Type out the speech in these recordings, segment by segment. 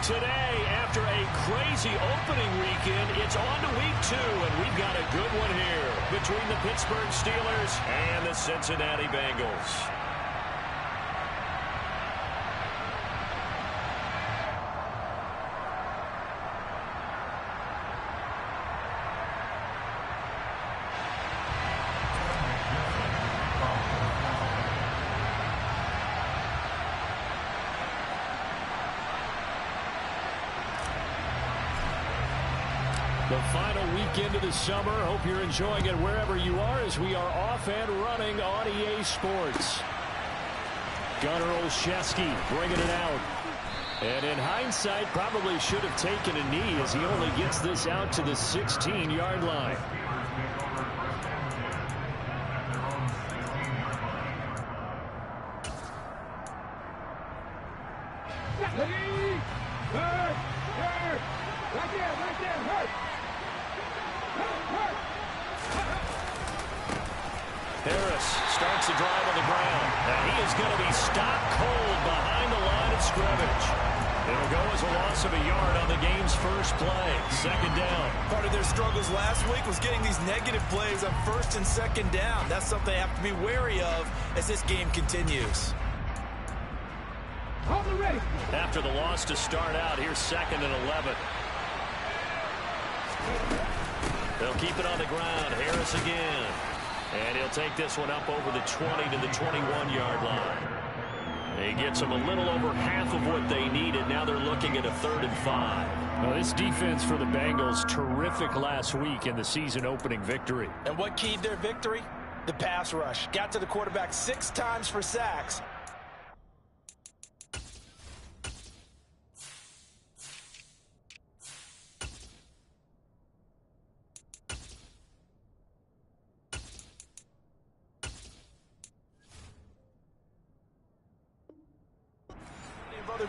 Today, after a crazy opening weekend, it's on to week 2, and we've got a good one here between the Pittsburgh Steelers and the Cincinnati Bengals. The final weekend of the summer. Hope you're enjoying it wherever you are as we are off and running on EA Sports. Gunnar Olszewski bringing it out. And in hindsight, probably should have taken a knee as he only gets this out to the 16-yard line. Harris starts the drive on the ground, and he is going to be stopped cold behind the line of scrimmage. It'll go as a loss of a yard on the game's first play. Second down. Part of their struggles last week was getting these negative plays on first and second down. That's something they have to be wary of as this game continues. After the loss to start out, here's 2nd and 11. They'll keep it on the ground. Harris again. And he'll take this one up over the 20 to the 21-yard line. He gets them a little over half of what they needed. Now they're looking at a 3rd and 5. Well, this defense for the Bengals, terrific last week in the season-opening victory. And what keyed their victory? The pass rush. Got to the quarterback 6 times for sacks.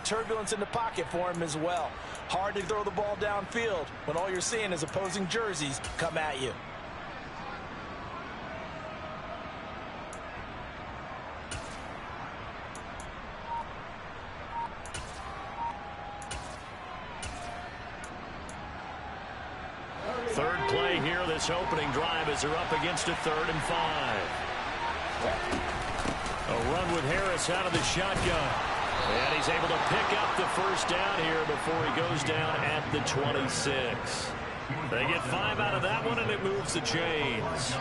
Turbulence in the pocket for him as well. Hard to throw the ball downfield when all you're seeing is opposing jerseys come at you. Third play here, this opening drive, as they're up against a 3rd and 5. A run with Harris out of the shotgun. And he's able to pick up the first down here before he goes down at the 26. They get 5 out of that one, and it moves the chains.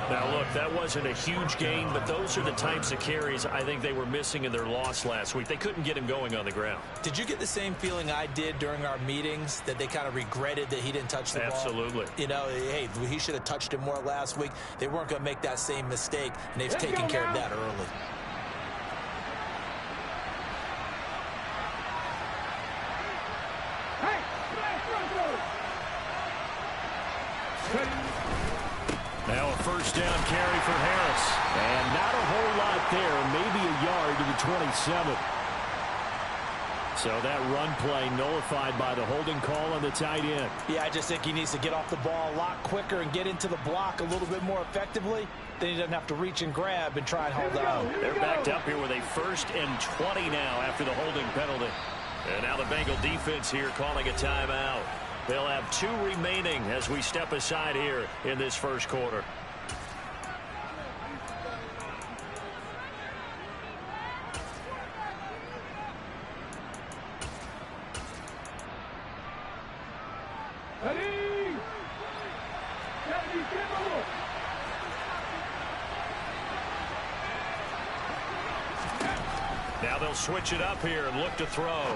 Now, look, that wasn't a huge gain, but those are the types of carries I think they were missing in their loss last week. They couldn't get him going on the ground. Did you get the same feeling I did during our meetings, that they kind of regretted that he didn't touch the ball? Absolutely. You know, hey, he should have touched it more last week. They weren't going to make that same mistake, and they've taken care of that early. Now a first down carry for Harris. And not a whole lot there, maybe a yard to the 27. So that run play nullified by the holding call on the tight end. Yeah, I just think he needs to get off the ball a lot quicker and get into the block a little bit more effectively. Then he doesn't have to reach and grab and try and hold on. They're backed up here with a 1st and 20 now after the holding penalty. And now the Bengal defense here calling a timeout. They'll have 2 remaining as we step aside here in this first quarter. Now they'll switch it up here and look to throw.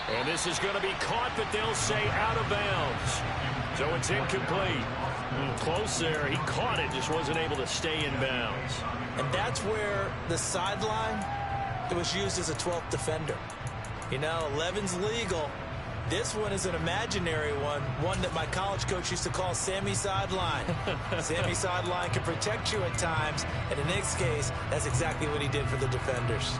And this is going to be caught, but they'll say out of bounds. So it's incomplete. Close there. He caught it, just wasn't able to stay in bounds. And that's where the sideline, it was used as a 12th defender. You know, 11's legal. This one is an imaginary one that my college coach used to call Sammy Sideline. Sammy Sideline can protect you at times, and in this case, that's exactly what he did for the defenders.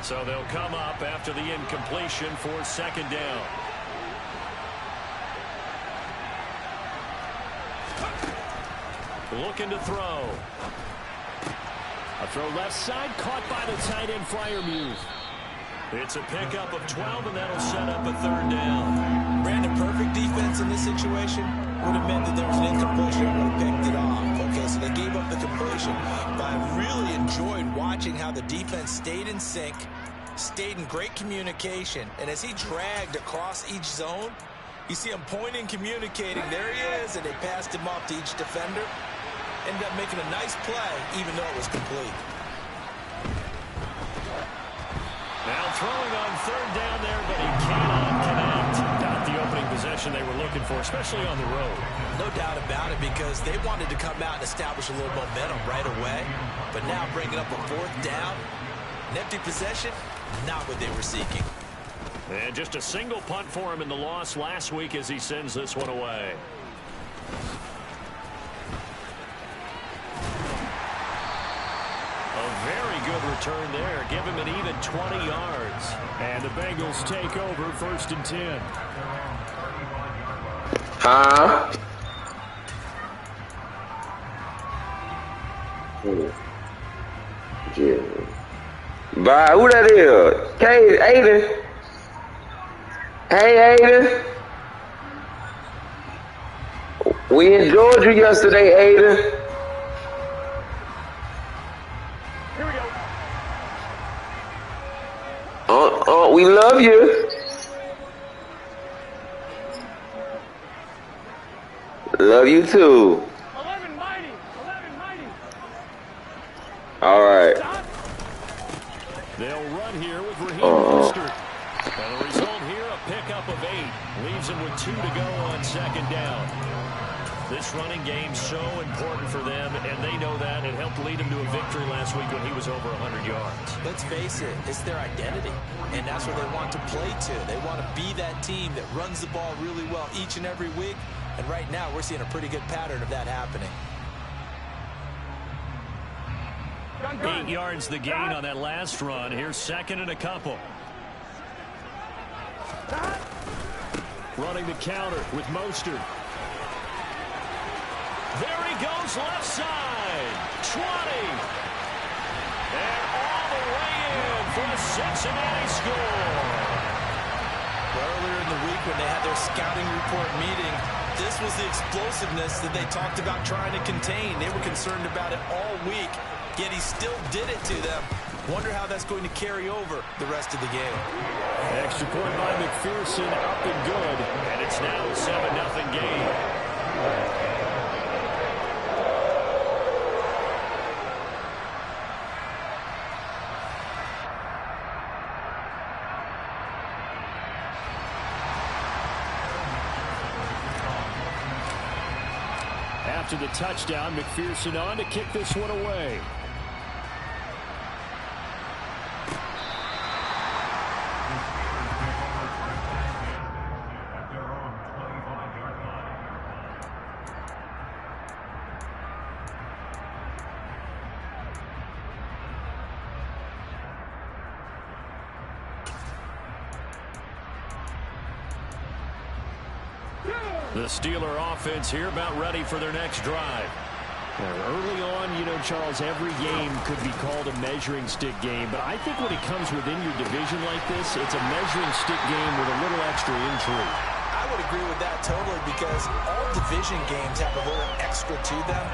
So they'll come up after the incompletion for 2nd down. Looking to throw. A throw left side, caught by the tight end Freiermuth. It's a pickup of 12, and that'll set up a third down. Brandon, perfect defense in this situation would have meant that there was an incompletion and would have picked it off. Okay, so they gave up the completion. But I really enjoyed watching how the defense stayed in sync, stayed in great communication, and as he dragged across each zone, you see him pointing, communicating. There he is, and they passed him off to each defender. Ended up making a nice play, even though it was complete. Now throwing on third down there, but he cannot connect. Not the opening possession they were looking for, especially on the road. No doubt about it, because they wanted to come out and establish a little momentum right away. But now bringing up a fourth down, an empty possession, not what they were seeking. And just a single punt for him in the loss last week as he sends this one away. A very good return there. Give him an even 20 yards. And the Bengals take over 1st and 10. Huh? Yeah. Bye. Who that is? Hey, Aiden. Hey, Aiden. We enjoyed you yesterday, Aiden. We love you. Love you too. 11 mighty. All right. They'll run here with Raheem Mostert. And the result here, a pickup of 8. Leaves him with 2 to go on 2nd down. This running game's so important for them, and they know that. It helped lead him to a victory last week when he was over 100 yards. Let's face it, it's their identity, and that's where they want to play to. They want to be that team that runs the ball really well each and every week, and right now we're seeing a pretty good pattern of that happening. 8 yards the gain on that last run. Here's 2nd and a couple. Running the counter with Mostert. There he goes, left side, 20. And all the way in for a Cincinnati score. Earlier in the week when they had their scouting report meeting, this was the explosiveness that they talked about trying to contain. They were concerned about it all week, yet he still did it to them. Wonder how that's going to carry over the rest of the game. Extra point by McPherson, up and good. And it's now a 7-0 game. After the touchdown, McPherson on to kick this one away. The Steeler offense here about ready for their next drive. Early on, you know, Charles, every game could be called a measuring stick game, but I think when it comes within your division like this, it's a measuring stick game with a little extra intrigue. I would agree with that totally, because all division games have a little extra to them.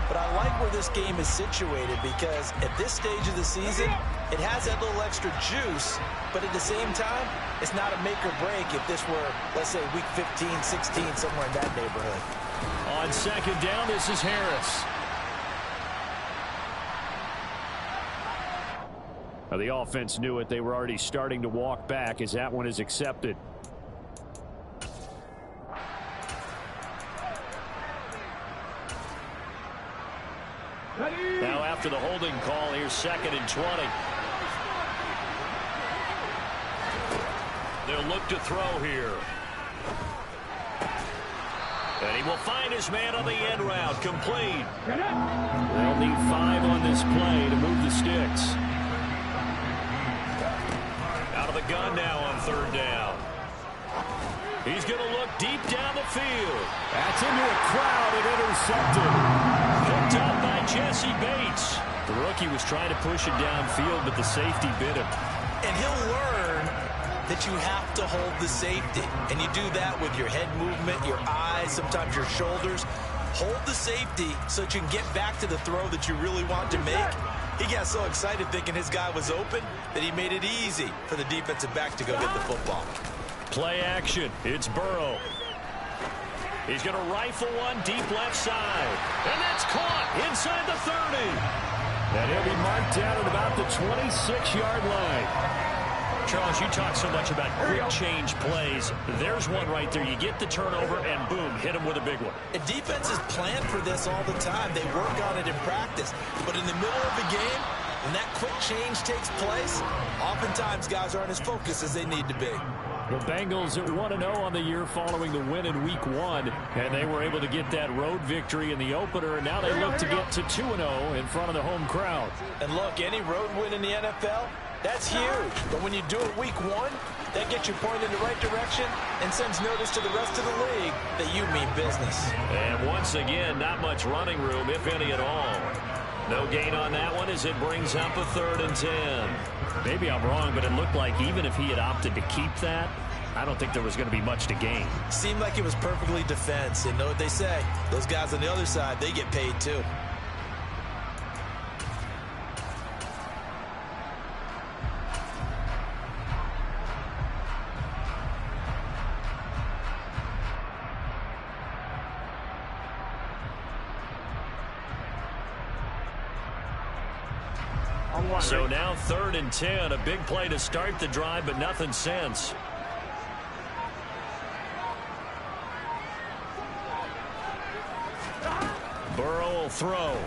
But I like where this game is situated, because at this stage of the season, it has that little extra juice, but at the same time, it's not a make or break if this were, let's say, week 15, 16, somewhere in that neighborhood. On 2nd down, this is Harris. Now, the offense knew it. They were already starting to walk back as that one is accepted. Now after the holding call, here's 2nd and 20. They'll look to throw here. And he will find his man on the end route. Complete. They'll need 5 on this play to move the sticks. Out of the gun now on 3rd down. He's going to look deep down the field. That's into a crowd and intercepted. Picked up by Jesse Bates. The rookie was trying to push it downfield, but the safety bit him. And he'll learn that you have to hold the safety. And you do that with your head movement, your eyes, sometimes your shoulders. Hold the safety so that you can get back to the throw that you really want to make. He got so excited thinking his guy was open that he made it easy for the defensive back to go get the football. Play action. It's Burrow. He's going to rifle one deep left side. And that's caught inside the 30. And he'll be marked down at about the 26-yard line. Charles, you talk so much about quick change plays. There's one right there. You get the turnover, and boom, hit him with a big one. And defenses plan for this all the time. They work on it in practice. But in the middle of the game, when that quick change takes place, oftentimes guys aren't as focused as they need to be. The Bengals at 1-0 on the year following the win in Week 1, and they were able to get that road victory in the opener, and now they look to get to 2-0 in front of the home crowd. And look, any road win in the NFL, that's huge. But when you do it Week 1, that gets you pointed in the right direction and sends notice to the rest of the league that you mean business. And once again, not much running room, if any at all. No gain on that one as it brings up a 3rd and 10. Maybe I'm wrong, but it looked like even if he had opted to keep that, I don't think there was going to be much to gain. Seemed like it was perfectly defense. And know what they say? Those guys on the other side, they get paid too. So now 3rd and 10, a big play to start the drive, but nothing since. Burrow will throw.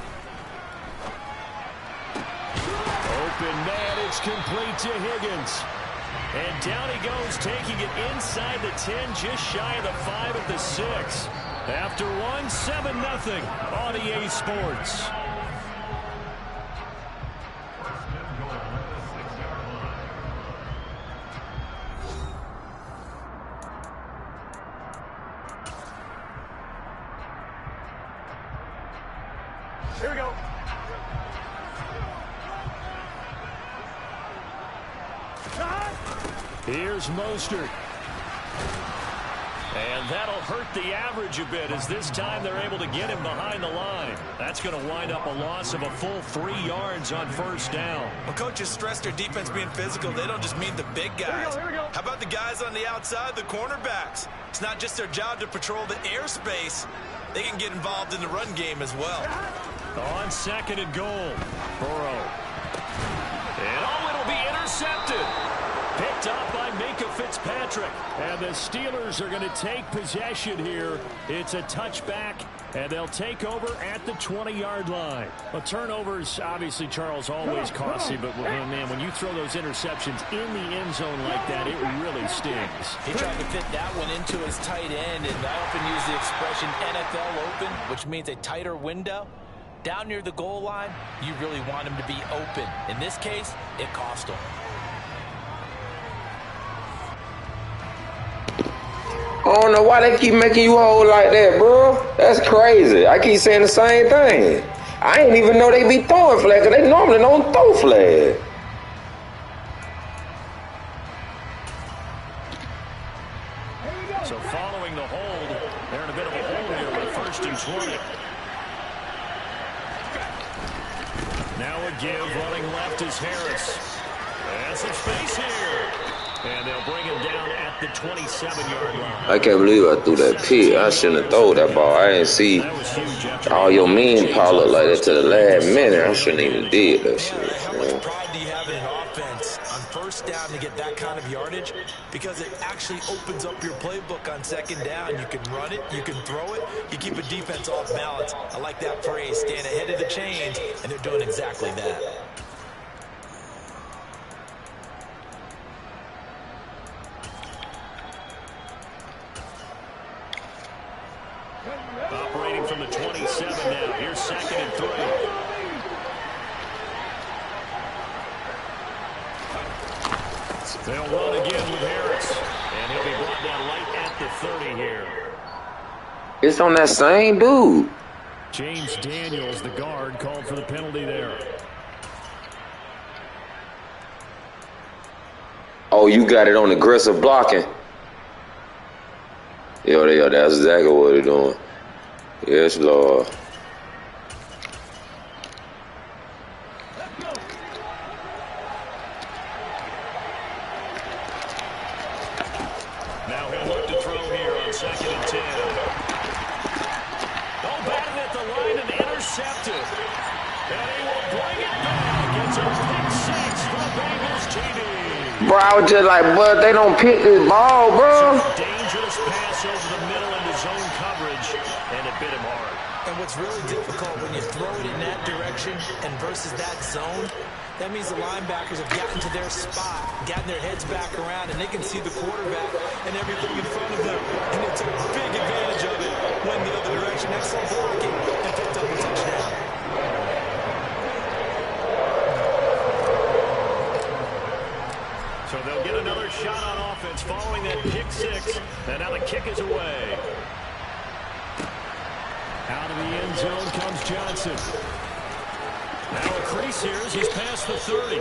Open man, it's complete to Higgins. And down he goes, taking it inside the 10, just shy of the 5 at the 6. After one, 7-0 on EA Sports. Here we go. Here's Mostert. And that'll hurt the average a bit as this time they're able to get him behind the line. That's going to wind up a loss of a full 3 yards on 1st down. When coaches stress their defense being physical, they don't just mean the big guys. Here we go. How about the guys on the outside, the cornerbacks? It's not just their job to patrol the airspace. They can get involved in the run game as well. On 2nd and goal, Burrow. And it'll be intercepted. Picked up by Minkah Fitzpatrick. And the Steelers are going to take possession here. It's a touchback, and they'll take over at the 20-yard line. Well, turnovers, obviously, Charles, always costly. But, man, when you throw those interceptions in the end zone like that, it really stings. He tried to fit that one into his tight end, and I often use the expression NFL open, which means a tighter window. Down near the goal line, you really want him to be open. In this case, it cost him. I don't know why they keep making you hold like that, bro. That's crazy. I keep saying the same thing. I ain't even know they be throwing flags, because they normally don't throw flags. So following the hold, they're in a bit of a hole here with 1st and 20. Now a give, running left is Harris. And some space here. And they'll bring him down at the 27-yard line. I can't believe I threw that pick. I shouldn't have thrown that ball. I didn't see all your men pile up like that to the last minute. I shouldn't even did that shit. How much pride do you have in an offense on 1st down to get that kind of yardage? Because it actually opens up your playbook on 2nd down. You can run it, you can throw it, you keep a defense off balance. I like that phrase, stand ahead of the chains, and they're doing exactly that. Operating from the 27 now. Here's 2nd and 3. They'll run again with Harris. And he'll be brought down right at the 30 here. It's on that same dude. James Daniels, the guard, called for the penalty there. Oh, you got it on aggressive blocking. Yo, that's exactly what they're doing. Yes, Lord. Now he'll look to throw here on 2nd and 10. Oh, batted at the line and intercepted. And he will bring it back. It's a pick six for the Bengals TD. Bro, I was just like, but they don't pick this ball, bro. Dangerous pass over the middle into zone coverage, and it bit him hard. And what's really difficult when you throw it in that direction and versus that zone, that means the linebackers have gotten to their spot, gotten their heads back around, and they can see the quarterback and everything in front of them. And they took big advantage of it, went the other direction, excellent blocking, and picked up a touchdown. So they'll get another shot on offense following that pick six, and now the kick is away. Out of the end zone comes Johnson. Now a crease here as he's past the 30.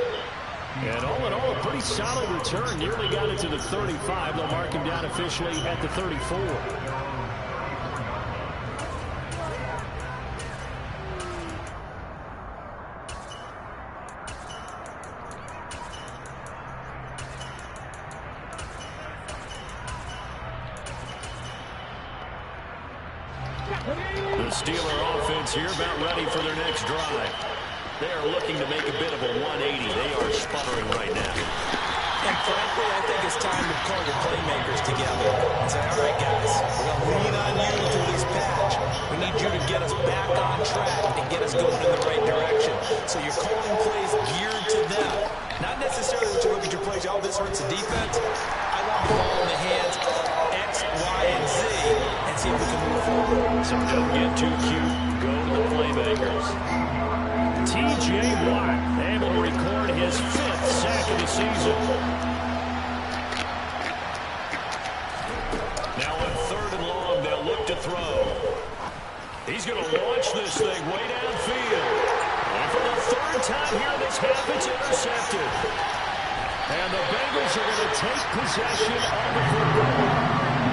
And all in all, a pretty solid return. Nearly got it to the 35. They'll mark him down officially at the 34. The Steeler offense here about ready for their next drive. They are looking to make a bit of a 180. They are sputtering right now. And frankly, I think it's time to call your playmakers together and say, all right, guys, we're going to lean on you through this patch. We need you to get us back on track and get us going in the right direction. So you're calling plays geared to them. Not necessarily what you look at your plays, oh, this hurts the defense. I want the ball in the hands of X, Y, and Z and see if we can move forward. So don't get too cute. Go to the playmakers. T.J. Watt able to record his 5th sack of the season. Now on 3rd and long, they'll look to throw. He's going to launch this thing way downfield. And for the 3rd time here this half, it's intercepted. And the Bengals are going to take possession of the football.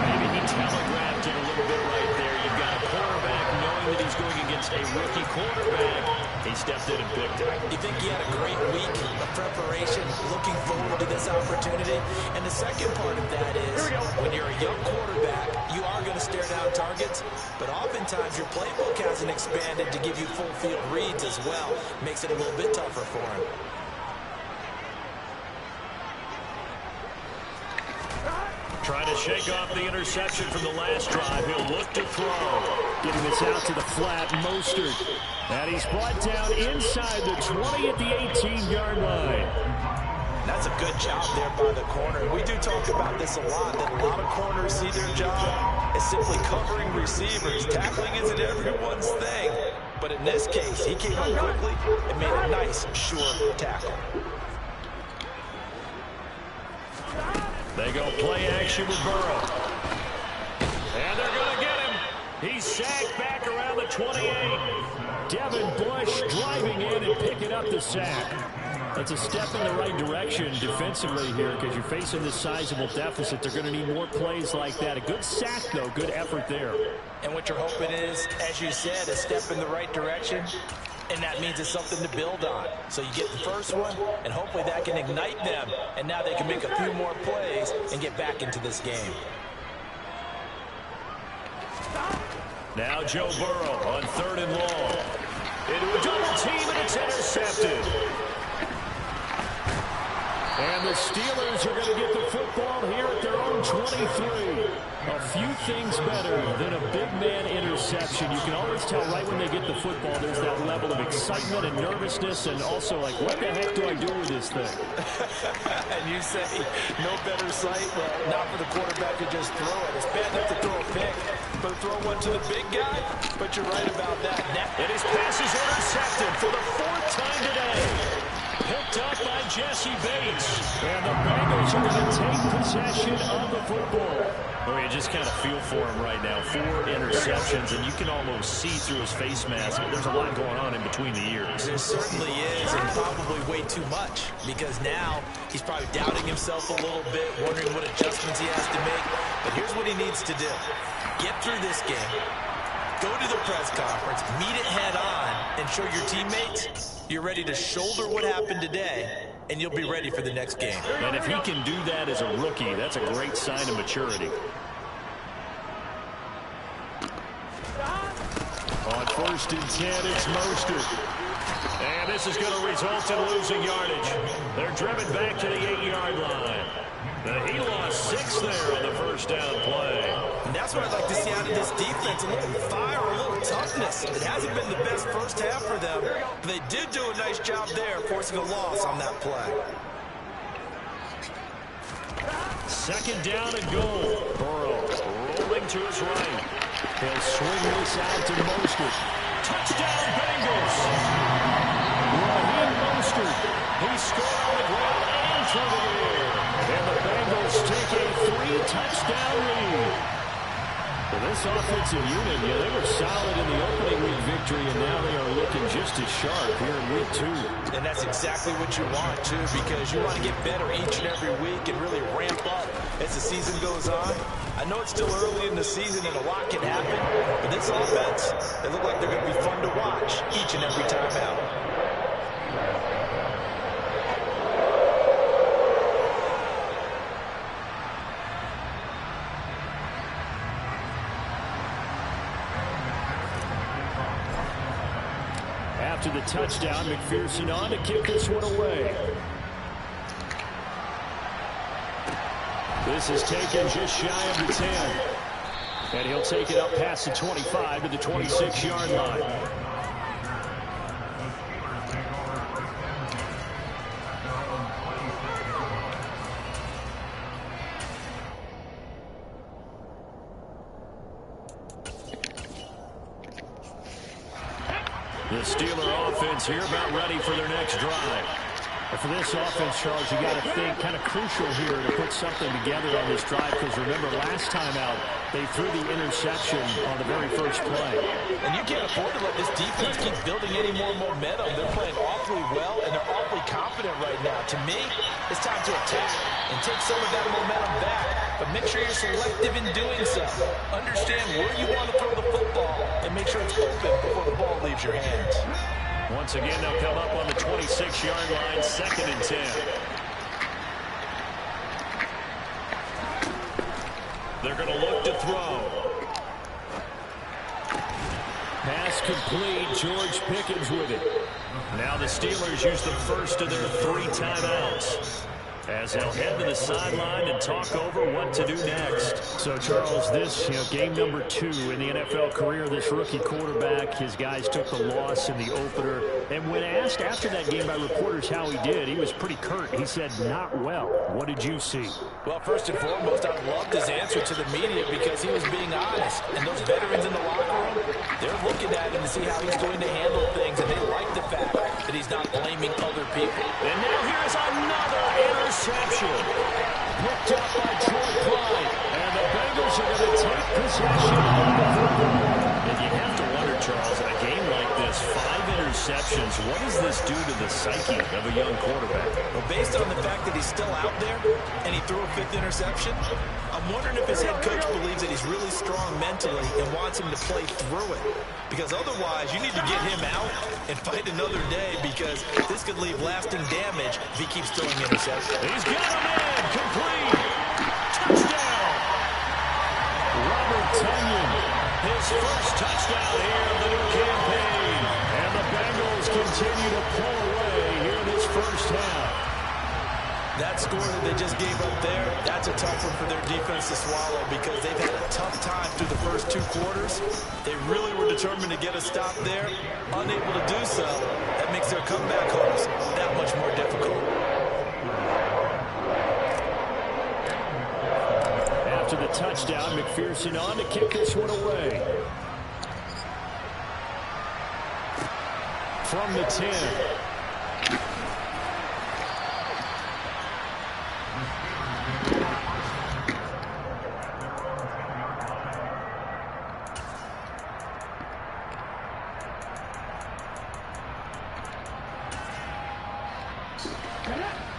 Maybe he telegraphed it a little bit right there. You've got a quarterback knowing that he's going against a rookie quarterback. He stepped in and picked it. You think he had a great week of preparation, looking forward to this opportunity? And the second part of that is, when you're a young quarterback, you are going to stare down targets, but oftentimes your playbook hasn't expanded to give you full field reads as well. Makes it a little bit tougher for him. Trying to shake off the interception from the last drive. He'll look to throw. Getting this out to the flat, Mostert. And he's brought down inside the 20 at the 18-yard line. That's a good job there by the corner. We do talk about this a lot, that a lot of corners see their job as simply covering receivers. Tackling isn't everyone's thing. But in this case, he came up quickly and made a nice, sure tackle. They go play action with Burrow. And they're going to get him. He's sacked back around the 28. Devin Bush driving in and picking up the sack. That's a step in the right direction defensively here because you're facing this sizable deficit. They're going to need more plays like that. A good sack, though. Good effort there. And what you're hoping is, as you said, a step in the right direction. And that means it's something to build on. So you get the first one, and hopefully that can ignite them. And now they can make a few more plays and get back into this game. Now Joe Burrow on 3rd and long. Into a double team, and it's intercepted. And the Steelers are going to get the football here at their own 23. A few things better than a big man interception. You can always tell right when they get the football, there's that level of excitement and nervousness and also like, what the heck do I do with this thing? And you say, no better sight? Well, not for the quarterback to just throw it. It's bad enough to throw a pick, but throw one to the big guy? But you're right about that. And his pass is intercepted for the 4th time today. Picked up by Jesse Bates. And the Bengals are going to take possession of the football. Well, you just kind of feel for him right now. 4 interceptions, and you can almost see through his face mask. There's a lot going on in between the ears. There certainly is, and probably way too much, because now he's probably doubting himself a little bit, wondering what adjustments he has to make. But here's what he needs to do. Get through this game. Go to the press conference, meet it head on, and show your teammates you're ready to shoulder what happened today, and you'll be ready for the next game. And if he can do that as a rookie, that's a great sign of maturity. On 1st and 10, it's Mostert. And this is going to result in losing yardage. They're driven back to the 8-yard line. He lost 6 there on the first down play. And that's what I'd like to see out of this defense. A little fire, a little toughness. It hasn't been the best first half for them, but they did do a nice job there forcing a loss on that play. 2nd down and goal. Burrow rolling to his right. He'll swing this out to Mostert. Touchdown Bengals. Raheem Mostert. He scored on the ground and through the air. And the Bengals take a 3-touchdown lead. For this offensive unit, they were solid in the opening week victory, and now they are looking just as sharp here in week 2. And that's exactly what you want, too, because you want to get better each and every week and really ramp up as the season goes on. I know it's still early in the season and a lot can happen, but this offense, they look like they're going to be fun to watch each and every time out. After the touchdown, McPherson on to kick this one away. This is taken just shy of the 10. And he'll take it up past the 25 to the 26-yard line. The Steeler offense here about ready for their next drive. And for this offense, Charles, you got to think kind of crucial here to put something together on this drive, because remember last time out they threw the interception on the very first play. And you can't afford to let this defense keep building any more momentum. They're playing awfully well and they're awfully confident right now. To me, it's time to attack and take some of that momentum back, but make sure you're selective in doing so. Understand where you want to throw the football and make sure it's open before the ball leaves your hands. Once again, they'll come up on the 26-yard line, 2nd and 10. They're going to look to throw. Pass complete. George Pickens with it. Now the Steelers use the first of their 3 timeouts, as they'll head to the sideline and talk over what to do next. So, Charles, this, game number 2 in the NFL career, this rookie quarterback, his guys took the loss in the opener. And when asked after that game by reporters how he did, he was pretty curt. He said, not well. What did you see? Well, first and foremost, I loved his answer to the media because he was being honest. And those veterans in the locker room, they're looking at him to see how he's going to handle things, and they like the fact that he's not blaming other people. And now here's another interception. Picked up by Troy Pride. And the Bengals are going to take possession of the football. And you have to wonder, Charles, in a game like this, 5 interceptions, what does this do to the psyche of a young quarterback? Well, based on the fact that he's still out there and he threw a 5th interception, I'm wondering if his head coach believes that he's really strong mentally and wants him to play through it. Because otherwise, you need to get him out and fight another day, because this could leave lasting damage if he keeps throwing interceptions. He's got him in. Complete. Touchdown. Robert Tonyan. His first touchdown here of the new campaign. And the Bengals continue to pull away here in this first half. That score that they just gave up there, that's a tough one for their defense to swallow, because they've had a tough time through the first 2 quarters. They really were determined to get a stop there. Unable to do so, that makes their comeback hopes that much more difficult. After the touchdown, McPherson on to kick this one away. From the 10.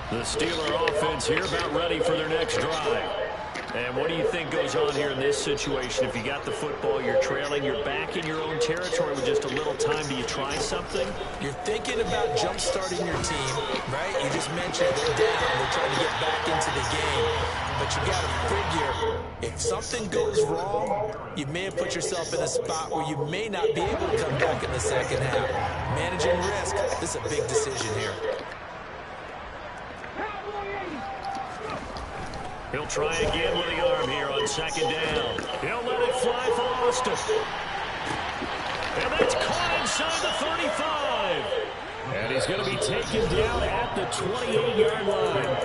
The Steeler offense here about ready for their next drive. And what do you think goes on here in this situation? If you got the football, you're trailing, you're back in your own territory with just a little time. Do you try something? You're thinking about jump-starting your team, right? You just mentioned they're down. They're trying to get back into the game. But you got to figure, if something goes wrong, you may have put yourself in a spot where you may not be able to come back in the second half. Managing risk, this is a big decision here. He'll try again with the arm here on second down. He'll let it fly for Austin. And that's caught inside the 35. And he's going to be taken down at the 28-yard line.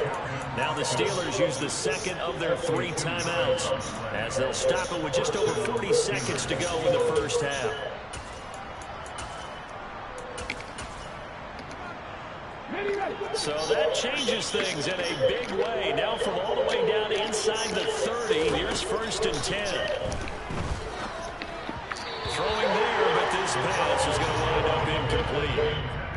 Now the Steelers use the second of their 3 timeouts as they'll stop it with just over 40 seconds to go in the first half. So that changes things in a big way. Now from all the way down inside the 30, here's 1st and 10. Throwing there, but this pass is going to wind up incomplete.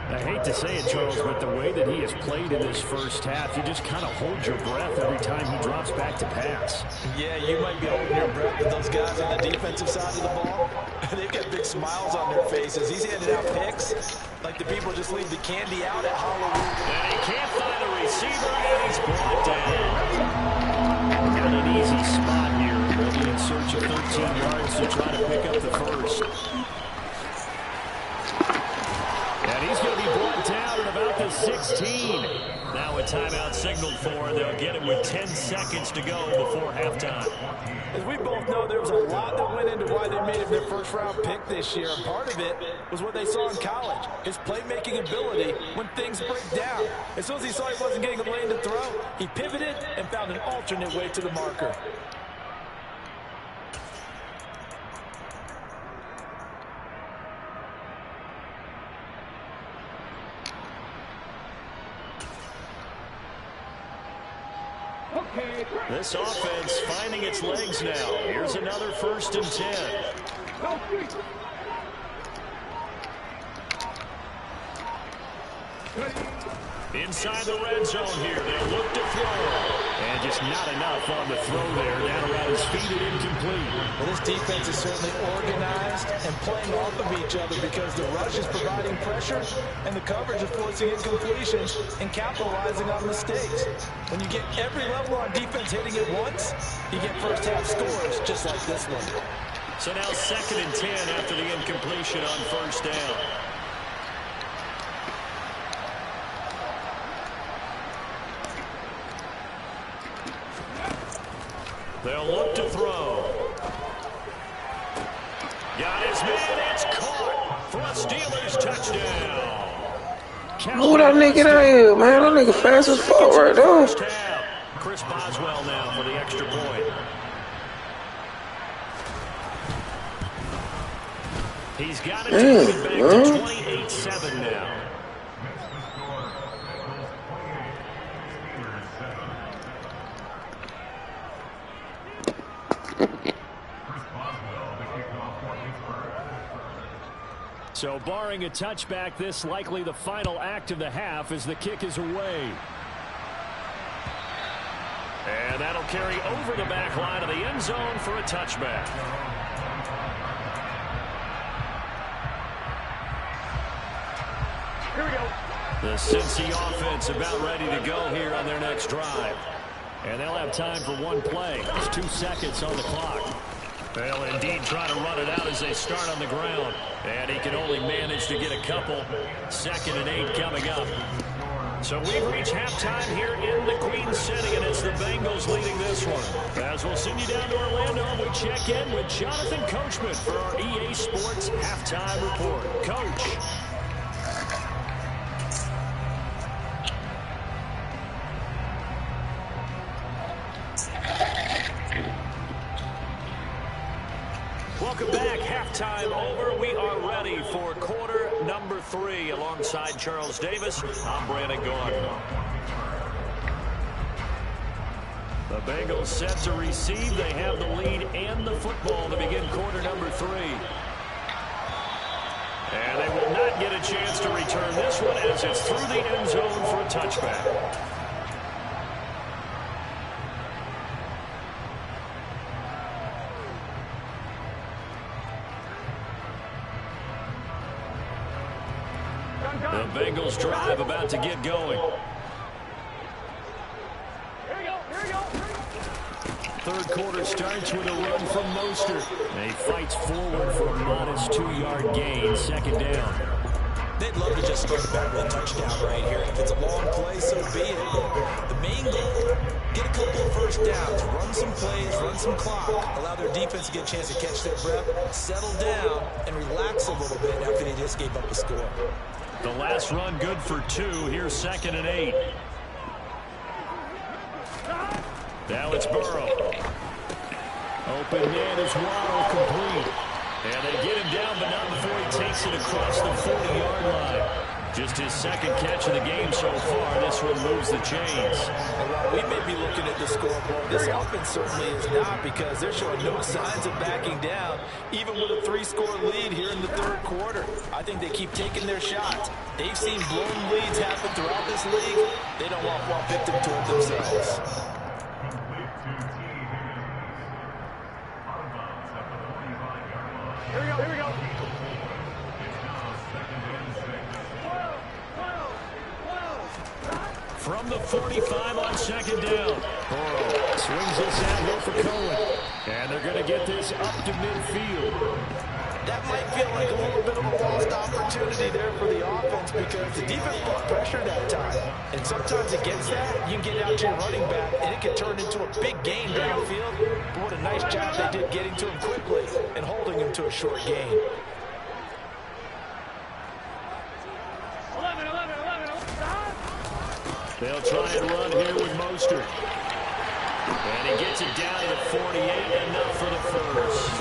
I hate to say it, Charles, but the way that he has played in this first half, you just kind of hold your breath every time he drops back to pass. Yeah, you might be holding your breath with those guys on the defensive side of the ball. They've got big smiles on their faces. He's handing out picks like the people just leave the candy out at Halloween. And he can't find a receiver, and he's brought down. Got an easy spot here. They'll be in search of 13 yards to try to pick up the first. And he's going to be brought down at about the 16. Now a timeout signaled for, and they'll get it with 10 seconds to go before halftime. As we both know, there was a lot that went into why they made him their first-round pick this year. And part of it was what they saw in college, his playmaking ability when things break down. As soon as he saw he wasn't getting a lane to throw, he pivoted and found an alternate way to the marker. This offense finding its legs now. Here's another 1st and 10. Inside the red zone here. They'll look to throw. And just not enough on the throw there. Down around his feet and incomplete. Well, this defense is certainly organized and playing off of each other because the rush is providing pressure and the coverage is forcing incompletions and capitalizing on mistakes. When you get every level on defense hitting it once, you get first-half scores just like this one. So now 2nd and 10 after the incompletion on 1st down. They'll look to throw. Got his man. It's caught for a Steelers touchdown. Who that nigga out here, man? That nigga fast as fuck right there. Chris Boswell now for the extra point. He's got it to back to 28-7 now. So barring a touchback, this likely the final act of the half as the kick is away. And that'll carry over the back line of the end zone for a touchback. Here we go. The Cincy offense about ready to go here on their next drive. And they'll have time for one play. There's 2 seconds on the clock. They'll indeed try to run it out as they start on the ground. And he can only manage to get a couple. 2nd and 8 coming up. So we've reached halftime here in the Queen City, and it's the Bengals leading this one. As we'll send you down to Orlando, we check in with Jonathan Coachman for our EA Sports Halftime Report. Coach. Welcome back. Halftime over. We are ready for quarter number 3. Alongside Charles Davis, I'm Brandon Gordon. The Bengals set to receive. They have the lead and the football to begin quarter number 3. And they will not get a chance to return this one as it's through the end zone for a touchback. The Bengals drive about to get going. Third quarter starts with a run from Mostert. He fights forward for a modest 2-yard gain, second down. They'd love to just start back with a touchdown right here. If it's a long play, so be it. The main goal, get a couple of first downs, run some plays, run some clock, allow their defense to get a chance to catch their breath, settle down, and relax a little bit after they just gave up a score. The last run good for 2. Here's 2nd and 8. Now it's Burrow. Open man is Waddle, complete. And they get him down, but not before he takes it across the 40-yard line. Just his second catch of the game so far. This one moves the chains. And while we may be looking at the scoreboard, this offense certainly is not, because they're showing no signs of backing down, even with a 3-score lead here in the third quarter. I think they keep taking their shots. They've seen blown leads happen throughout this league. They don't want to fall victim to it themselves. Here we go. From the 45 on second down. Burrow swings this out here for Cohen. And they're going to get this up to midfield. That might feel like a little bit of a lost opportunity there for the offense, because the defense brought pressure that time. And sometimes against that, you can get out to your running back, and it can turn into a big gain downfield. But what a nice job they did getting to him quickly and holding him to a short gain. 11. They'll try and run here with Mostert. And he gets it down to the 48, enough for the first.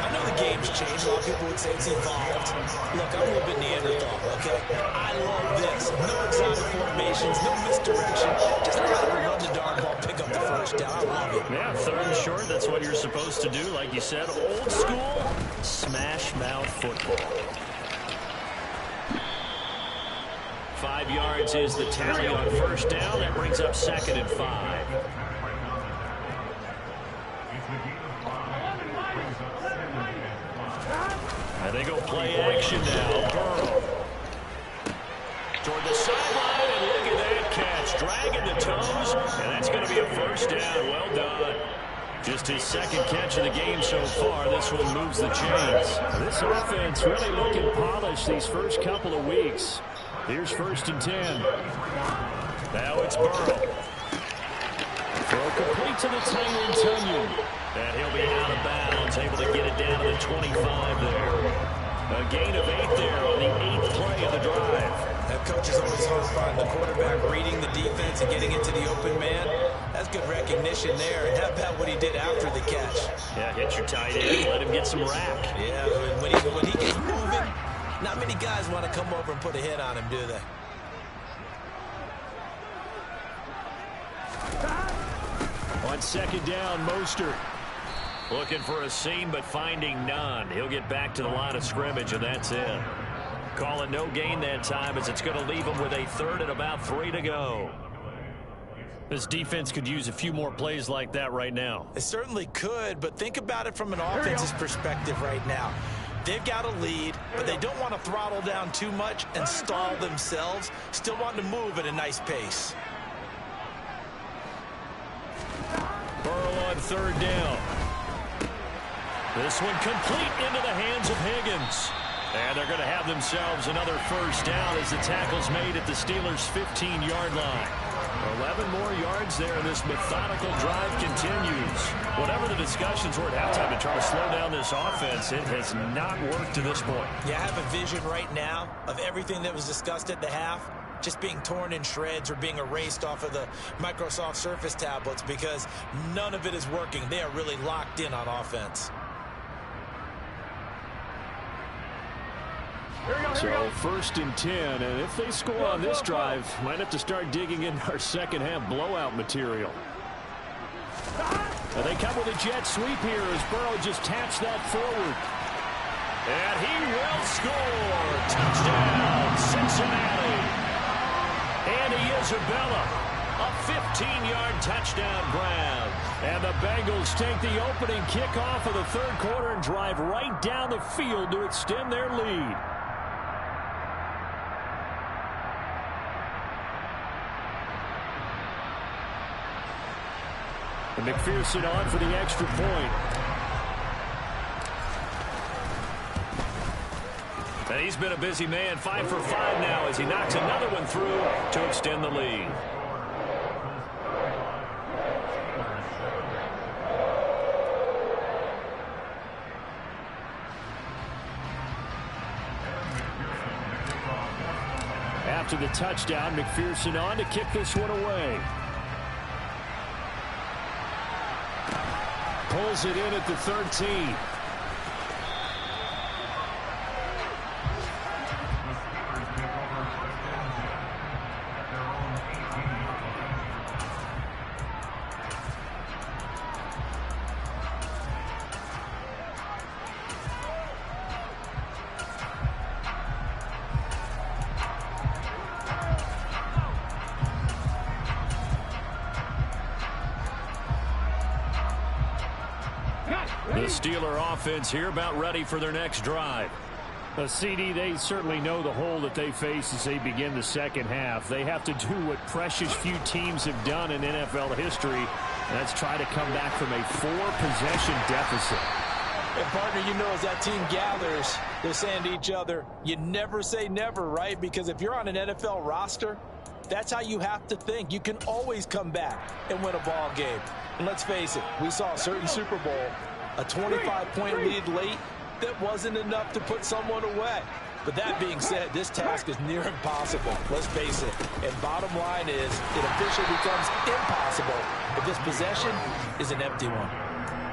I know the game's changed. A lot of people would say it's evolved. Look, I'm a little bit Neanderthal, okay? I love this. No exotic formations, no misdirection. Just know how to run the darn ball, pick up the first down. I love it. Yeah, 3rd and short, that's what you're supposed to do. Like you said, old school, smash mouth football. 5 yards is the tally on first down. That brings up 2nd and 5. And they go play action now. Burrow toward the sideline, and look at that catch. Dragging the toes, and that's going to be a first down. Well done. Just his second catch of the game so far. This one moves the chains. This offense really looking polished these first couple of weeks. Here's 1st and 10. Now it's Burrow. Throw complete to the tight end, Tunyon. And he'll be out of bounds, able to get it down to the 25 there. A gain of 8 there on the 8th play of the drive. That coach is always hard on the quarterback, reading the defense and getting into the open man. That's good recognition there. And how about what he did after the catch? Yeah, hit your tight end, let him get some rack. Yeah, when he gets moving, not many guys want to come over and put a hit on him, do they? On second down, Mostert. Looking for a seam, but finding none. He'll get back to the line of scrimmage, and that's it. Call it no gain that time, as it's going to leave him with a 3rd and about 3 to go. This defense could use a few more plays like that right now. It certainly could, but think about it from an offense's perspective right now. They've got a lead, but they don't want to throttle down too much and stall themselves. Still want to move at a nice pace. Burrow on 3rd down. This one complete into the hands of Higgins. And they're going to have themselves another first down as the tackle's made at the Steelers' 15-yard line. 11 more yards there, and this methodical drive continues. Whatever the discussions were at halftime to try to slow down this offense, it has not worked to this point. Yeah, I have a vision right now of everything that was discussed at the half just being torn in shreds or being erased off of the Microsoft Surface tablets, because none of it is working. They are really locked in on offense. So 1st and 10, and if they score on this drive, might have to start digging in our second half blowout material. And they come with a jet sweep here as Burrow just taps that forward. And he will score. Touchdown, Cincinnati. Andy Isabella, a 15-yard touchdown grab. And the Bengals take the opening kickoff of the third quarter and drive right down the field to extend their lead. And McPherson on for the extra point. And he's been a busy man, 5 for 5 now as he knocks another one through to extend the lead. After the touchdown, McPherson on to kick this one away. Pulls it in at the 13. The Steeler offense here about ready for their next drive. CD, they certainly know the hole that they face as they begin the second half. They have to do what precious few teams have done in NFL history. That's try to come back from a 4-possession deficit. And partner, you know, as that team gathers, they're saying to each other, you never say never, right? Because if you're on an NFL roster, that's how you have to think. You can always come back and win a ball game. And let's face it, we saw a certain Super Bowl, a 25-point lead late that wasn't enough to put someone away. But that being said, this task is near impossible. Let's face it. And bottom line is, it officially becomes impossible if this possession is an empty one.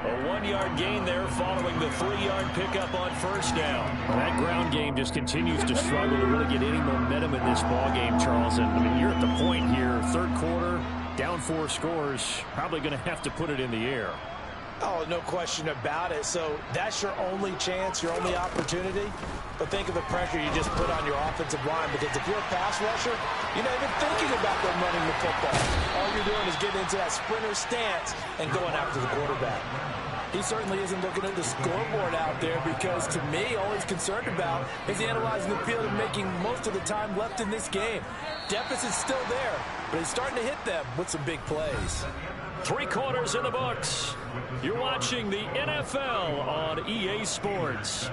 A 1-yard gain there following the 3-yard pickup on first down. Well, that ground game just continues to struggle to really get any momentum in this ball game, Charles. And I mean, you're at the point here, third quarter, down 4 scores, probably going to have to put it in the air. Oh, no question about it. So that's your only chance, your only opportunity. But think of the pressure you just put on your offensive line, because if you're a pass rusher, you're not even thinking about them running the football. All you're doing is getting into that sprinter stance and going after the quarterback. He certainly isn't looking at the scoreboard out there, because to me, all he's concerned about is analyzing the field and making most of the time left in this game. Deficit's still there, but he's starting to hit them with some big plays. 3 quarters in the books. You're watching the NFL on EA Sports.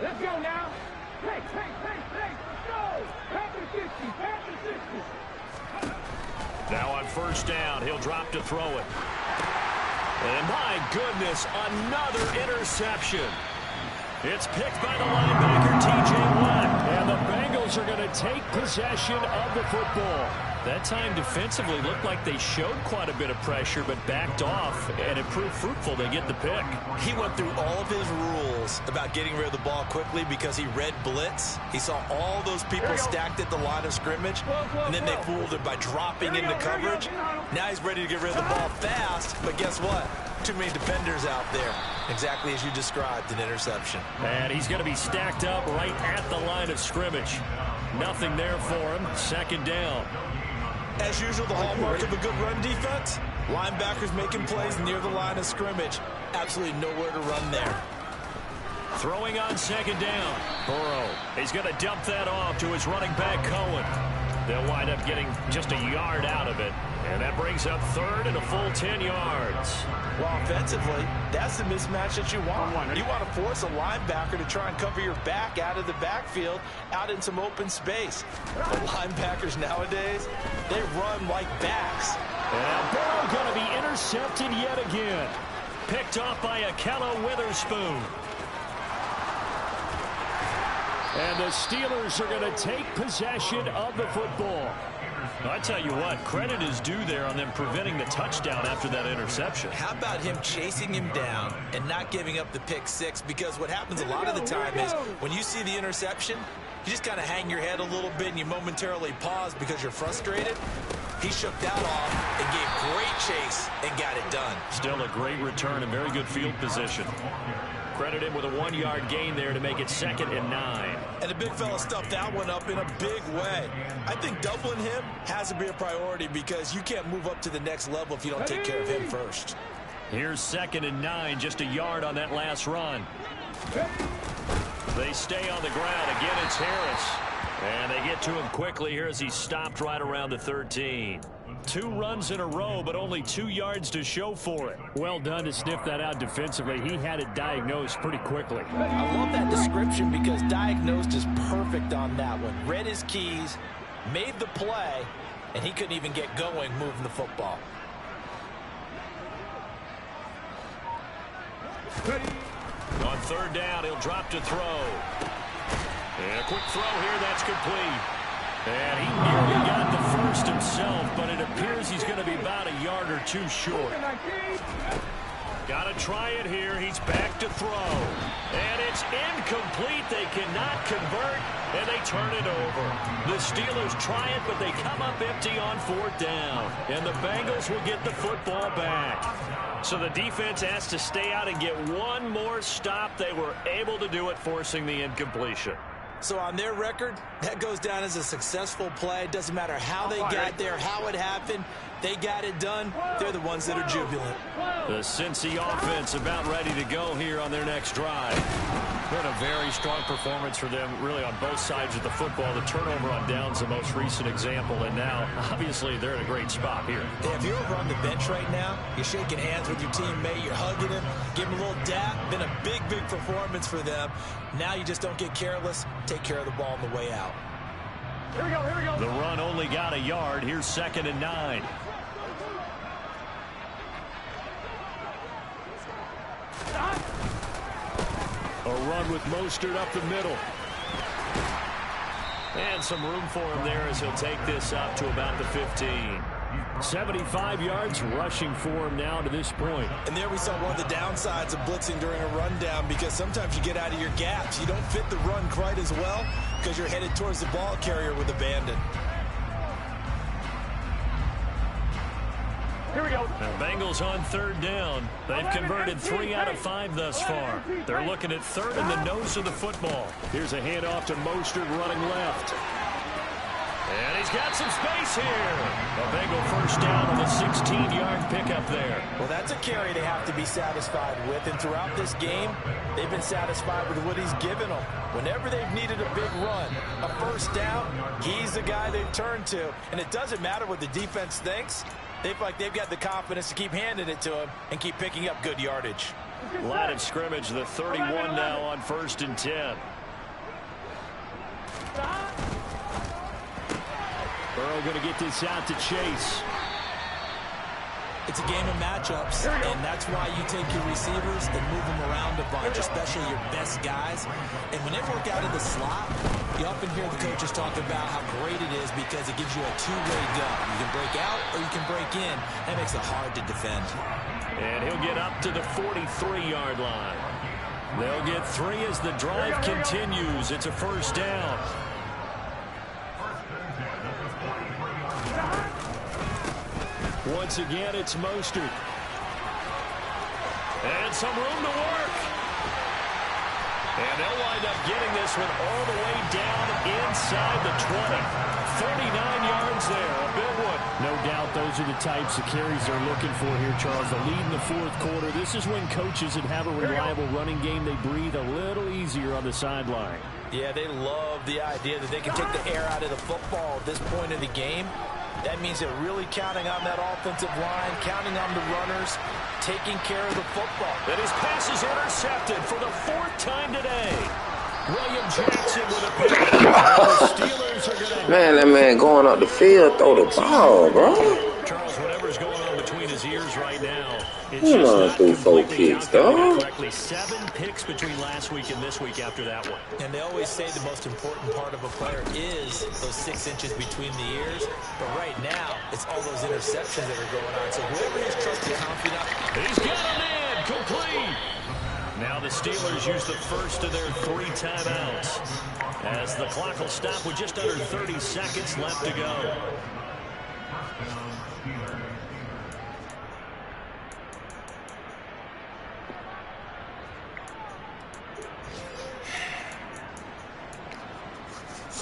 Let's go now. Hey, let's go. Pass the 60, pass the 60. Now on first down, he'll drop to throw it. And my goodness, another interception. It's picked by the linebacker, T.J. Watt. And the Bengals are going to take possession of the football. That time defensively looked like they showed quite a bit of pressure, but backed off, and it proved fruitful. They get the pick. He went through all of his rules about getting rid of the ball quickly because he read blitz. He saw all those people stacked at the line of scrimmage, and then they fooled him by dropping into coverage. Now he's ready to get rid of the ball fast, but guess what? Too many defenders out there. Exactly as you described, an interception. And he's going to be stacked up right at the line of scrimmage. Nothing there for him. Second down. As usual, the hallmark of a good run defense, linebackers making plays near the line of scrimmage. Absolutely nowhere to run there. Throwing on second down. Burrow. He's going to dump that off to his running back, Cohen. They'll wind up getting just a yard out of it. And that brings up third and a full 10 yards. Well, offensively, that's the mismatch that you want. You want to force a linebacker to try and cover your back out of the backfield, out in some open space. But linebackers nowadays, they run like backs. And Burrow going to be intercepted yet again. Picked off by Ahkello Witherspoon. And the Steelers are going to take possession of the football. I tell you what, credit is due there on them preventing the touchdown after that interception. How about him chasing him down and not giving up the pick six? Because what happens a lot of the time is when you see the interception, you just kind of hang your head a little bit and you momentarily pause because you're frustrated. He shook that off and gave great chase and got it done. Still a great return and very good field position. Credit him with a 1-yard gain there to make it 2nd and 9. And the big fella stuffed that one up in a big way. I think doubling him has to be a priority because you can't move up to the next level if you don't take care of him first. Here's 2nd and 9, just a yard on that last run. They stay on the ground. Again, it's Harris. And they get to him quickly here as he's stopped right around the 13. 2 runs in a row, but only 2 yards to show for it. Well done to sniff that out defensively. He had it diagnosed pretty quickly. I love that description because diagnosed is perfect on that one. Read his keys, made the play, and he couldn't even get going moving the football. On 3rd down, he'll drop to throw. And a quick throw here, that's complete. And he nearly got the first himself, but it appears he's going to be about a yard or 2 short. Got to try it here. He's back to throw. And it's incomplete. They cannot convert, and they turn it over. The Steelers try it, but they come up empty on 4th down. And the Bengals will get the football back. So the defense has to stay out and get one more stop. They were able to do it, forcing the incompletion. So on their record, that goes down as a successful play. It doesn't matter how they got there, how it happened. They got it done. They're the ones that are jubilant. The Cincy offense about ready to go here on their next drive. Been a very strong performance for them, really, on both sides of the football. The turnover on downs, the most recent example, and now, obviously, they're in a great spot here. Yeah, if you're over on the bench right now, you're shaking hands with your teammate, you're hugging him, giving him a little dap. Been a big, big performance for them. Now you just don't get careless. Take care of the ball on the way out. Here we go, here we go. The run only got a yard. Here's 2nd and 9. A run with Mostert up the middle. And some room for him there as he'll take this up to about the 15. 75 yards rushing for him now to this point. And there we saw one of the downsides of blitzing during a rundown because sometimes you get out of your gaps. You don't fit the run quite as well because you're headed towards the ball carrier with abandon. Here we go. The Bengals on 3rd down. They've converted 3 out of 5 thus far. They're looking at 3rd in the nose of the football. Here's a handoff to Mostert running left. And he's got some space here. A Bengal 1st down on the 16-yard pickup there. Well, that's a carry they have to be satisfied with. And throughout this game, they've been satisfied with what he's given them. Whenever they've needed a big run, a 1st down, he's the guy they've turned to. And it doesn't matter what the defense thinks. They feel like they've got the confidence to keep handing it to him and keep picking up good yardage. Line of scrimmage, the 31 now on 1st and 10. Burrow going to get this out to Chase. It's a game of matchups, and that's why you take your receivers and move them around a bunch, especially your best guys. And when they work out in the slot, you often hear the coaches talk about how great it is because it gives you a two-way go. You can break out or you can break in. That makes it hard to defend. And he'll get up to the 43-yard line. They'll get 3 as the drive continues. It's a 1st down. Once again, it's Mostert. And some room to work. And they'll wind up getting this one all the way down inside the 20. 39 yards there, a big one. No doubt those are the types of carries they're looking for here, Charles. The lead in the 4th quarter. This is when coaches that have a reliable running game, they breathe a little easier on the sideline. Yeah, they love the idea that they can take the air out of the football at this point in the game. That means they're really counting on that offensive line, counting on the runners, taking care of the football. And his pass is intercepted for the 4th time today. William Jackson with a pick. The Steelers are going to... Man, that man going up the field, throw the ball, bro. Charles, whatever's going on between his his ears right now. It's Come just on, not through 4 completely kicks, calculated dog. correctly. 7 picks between last week and this week after that one. And they always say the most important part of a player is those 6 inches between the ears. But right now, it's all those interceptions that are going on. So whoever he's trusted confident. He's got a man complete. Now the Steelers use the first of their 3 timeouts as the clock will stop with just under 30 seconds left to go.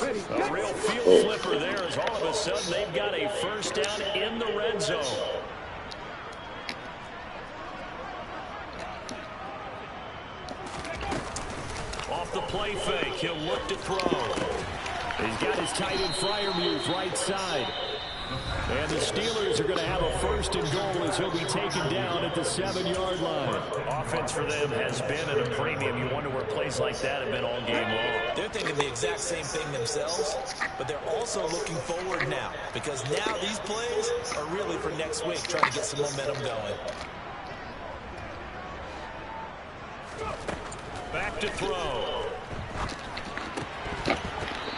A real field flipper there as all of a sudden they've got a first down in the red zone. Off the play fake, he'll look to throw. He's got his tight end Freiermuth right side. And the Steelers are going to have a first and goal as he'll be taken down at the 7-yard line. Offense for them has been at a premium. You wonder where plays like that have been all game long. They're thinking the exact same thing themselves, but they're also looking forward now because now these plays are really for next week, trying to get some momentum going. Back to throw.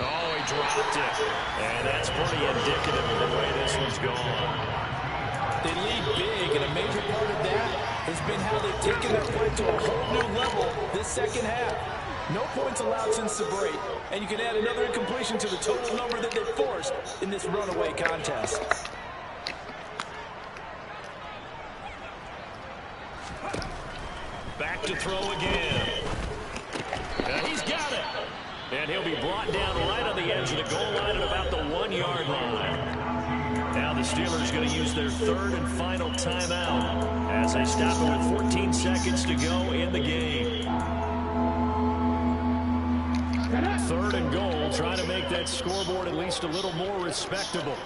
Oh, he dropped it. And that's pretty indicative of the way this one's gone. They lead big, and a major part of that has been how they've taken their play to a whole new level this second half. No points allowed since the break, and you can add another incompletion to the total number that they forced in this runaway contest. Back to throw again. And he's got it. And he'll be brought down right on the edge of the goal line at about the 1-yard line. Now the Steelers going to use their 3rd and final timeout as they stop it with 14 seconds to go in the game. 3rd and goal, trying to make that scoreboard at least a little more respectable.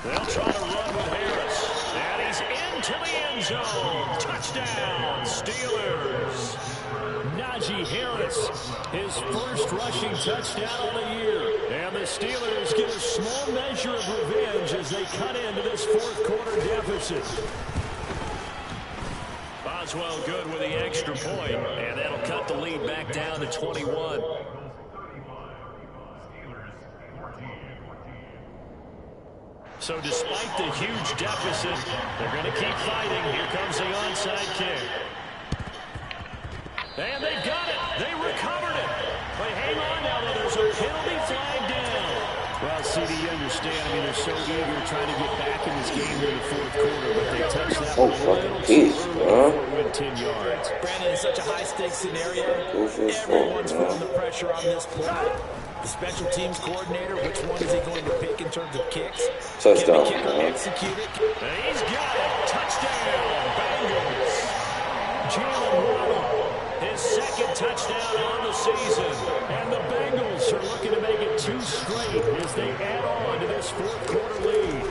They'll try to run with Harris. And he's into the end zone. Touchdown, Steelers. Najee Harris, his first rushing touchdown of the year. And the Steelers get a small measure of revenge as they cut into this 4th quarter deficit. Boswell good with the extra point, and that'll cut the lead back down to 21. So despite the huge deficit, they're going to keep fighting. Here comes the onside kick. And they've got it. They recovered it. But hang on now, though. There's a penalty flag down. Well, CD, you understand. I mean, they're so eager trying to get back in this game here in the 4th quarter, but they touched that one a little too early before it went 10 yards. Brandon, in such a high-stakes scenario, everyone's feeling the pressure on this play. The special teams coordinator, which one is he going to pick in terms of kicks? Touchdown. Can the kicker execute it? And he's got it. Touchdown, Bengals. Jalen Waddle, his 2nd touchdown on the season. And the Bengals are looking to make it 2 straight as they add on to this 4th quarter lead.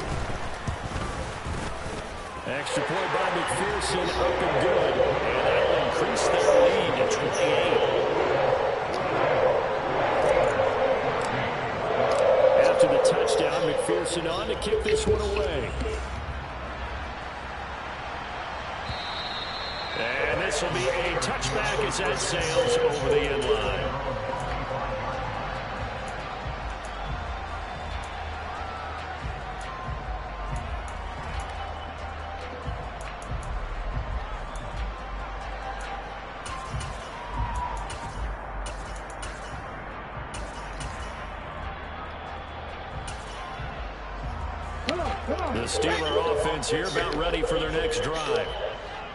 Extra point by McPherson, up and good. And that will increase their lead to 28. After the touchdown, McPherson on to kick this one away. And this will be a touchback as that sails over the end line. The Steeler offense here about ready for their next drive.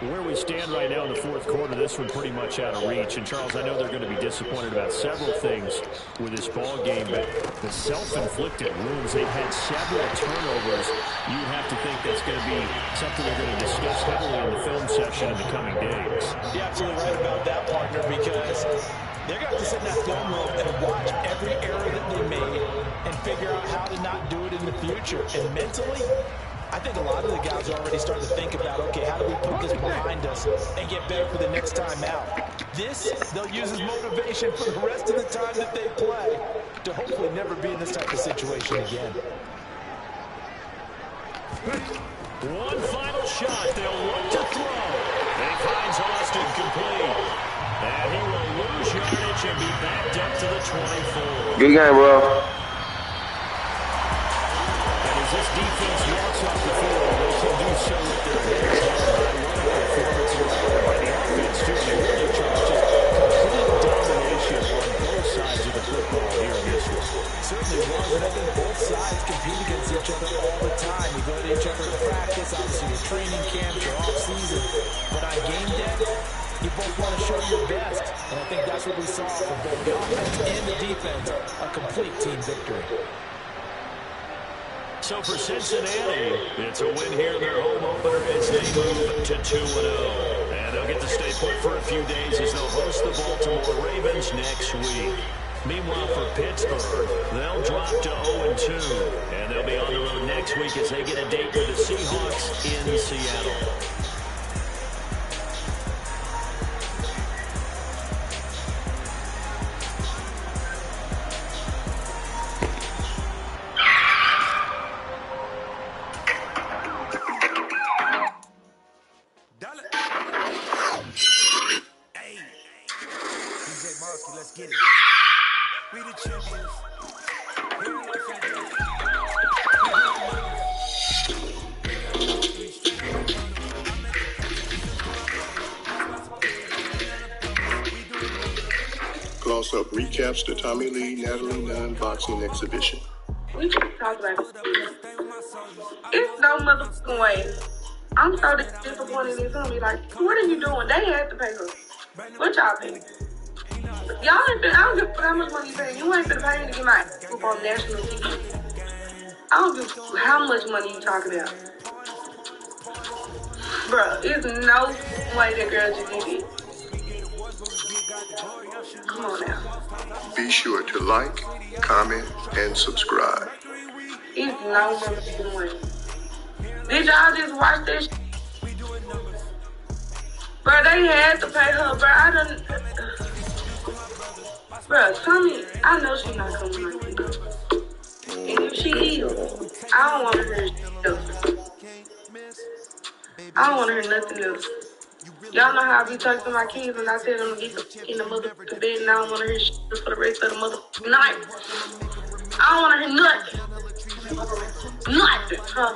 Where we stand right now in the 4th quarter, this one pretty much out of reach. And, Charles, I know they're going to be disappointed about several things with this ball game, but the self-inflicted wounds, they've had several turnovers. You have to think that's going to be something they're going to discuss heavily in the film session in the coming days. You're absolutely right about that, partner, because they're going to have to sit in that film room and watch every error that they made and figure out how to not do it in the future. And mentally, I think a lot of the guys are already starting to think about, okay, how do we put this behind us and get better for the next time out? This, they'll use as motivation for the rest of the time that they play to hopefully never be in this type of situation again. One final shot. They'll look to throw. He finds Austin complete. And he will lose yardage and be backed up to the 24. Good game, bro. And as this defense walks off the field, they can do so with their heads held high. What a performance by the offense, too. They really just complete domination on both sides of the football here in this one. Certainly was, and I think both sides compete against each other all the time. You go to each other in practice, obviously your training camps, your off-season. But on game day, you both want to show your best. And I think that's what we saw from both the offense and the defense, a complete team victory. So for Cincinnati, it's a win here in their home opener as they move to 2-0. And they'll get to stay put for a few days as they'll host the Baltimore Ravens next week. Meanwhile, for Pittsburgh, they'll drop to 0-2. And they'll be on the road next week as they get a date with the Seahawks in Seattle. Let's get it. We the champions. Close Up recaps the Tommy Lee Natalie Nunn boxing exhibition. We just talk about it. It's no motherfucking way. I'm so disappointed in somebody. Like, what are you doing? They had to pay her. What y'all pay? Y'all ain't been, I don't give a how much money you paying. You ain't been paying to get my group on national TV. I don't give a how much money you talking about. Bruh, there's no way that girl just did it. Come on now. Be sure to like, comment, and subscribe. It's no motherfucking way. Did y'all just watch this? Bruh, they had to pay her, bruh. I done. Bruh, Tommy, I know she's not coming like this. And if she is, I don't want to hear shit else. I don't want to hear nothing else. Y'all know how I be talking to my kids and I tell them to get the in the motherfucking bed and I don't want to hear shit for the rest of the motherfucking night. I don't want to hear nothing. Nothing. Huh?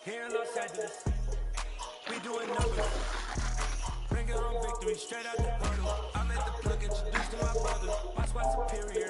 Here in Los Angeles, we doing numbers. Bring it home victory straight out the